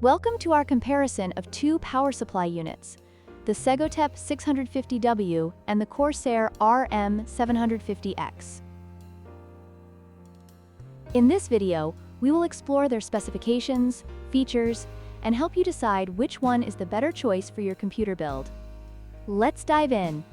Welcome to our comparison of two power supply units, the Segotep 650W and the CORSAIR RM750X. In this video, we will explore their specifications, features, and help you decide which one is the better choice for your computer build. Let's dive in.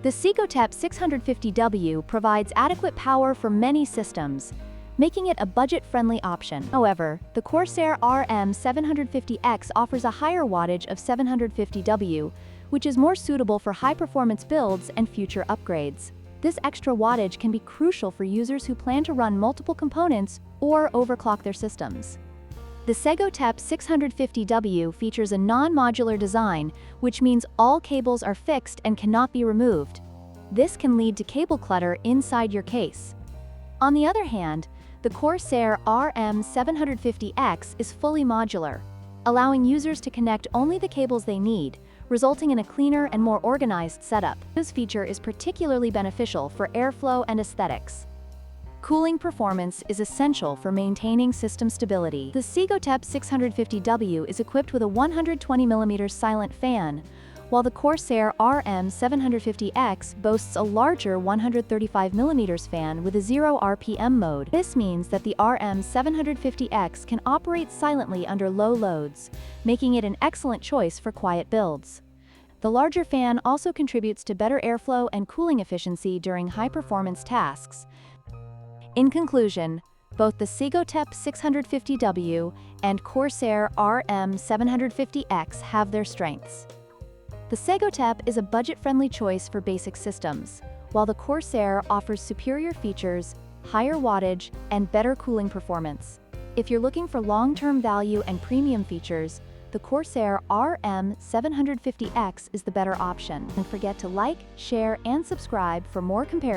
The Segotep 650W provides adequate power for many systems, making it a budget-friendly option. However, the CORSAIR RM750X offers a higher wattage of 750W, which is more suitable for high-performance builds and future upgrades. This extra wattage can be crucial for users who plan to run multiple components or overclock their systems. The Segotep 650W features a non-modular design, which means all cables are fixed and cannot be removed. This can lead to cable clutter inside your case. On the other hand, the CORSAIR RM750X is fully modular, allowing users to connect only the cables they need, resulting in a cleaner and more organized setup. This feature is particularly beneficial for airflow and aesthetics. Cooling performance is essential for maintaining system stability. The Segotep 650W is equipped with a 120mm silent fan, while the CORSAIR RM750X boasts a larger 135mm fan with a 0 RPM mode. This means that the RM750X can operate silently under low loads, making it an excellent choice for quiet builds. The larger fan also contributes to better airflow and cooling efficiency during high-performance tasks. In conclusion, both the Segotep 650W and CORSAIR RM750X have their strengths. The Segotep is a budget-friendly choice for basic systems, while the CORSAIR offers superior features, higher wattage, and better cooling performance. If you're looking for long-term value and premium features, the CORSAIR RM750X is the better option. Don't forget to like, share, and subscribe for more comparisons.